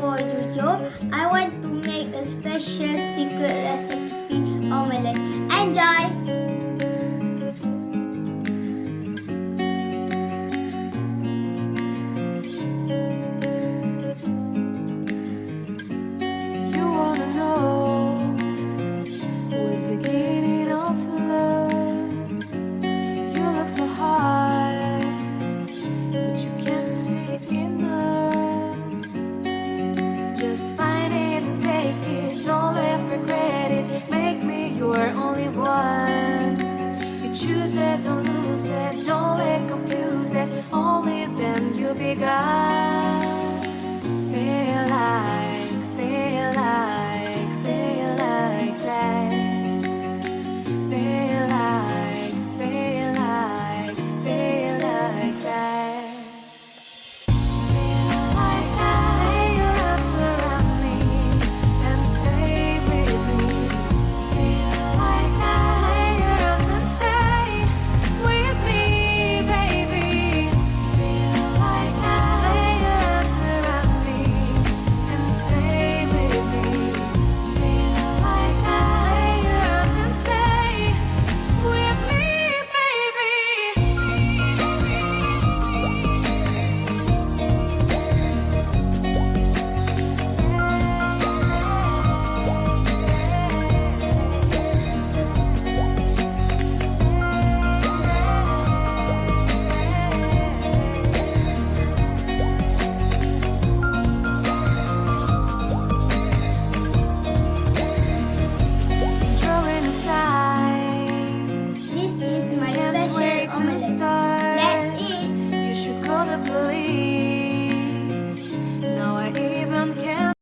for you, Joe. I want to make a special secret recipe omelette. Enjoy! You wanna know what's beginning of love? You look so high, but you can't see enough. Just find it and take it, don't let regret it. Make me your only one. You choose it, don't lose it, don't let confuse it. Only then you'll be God.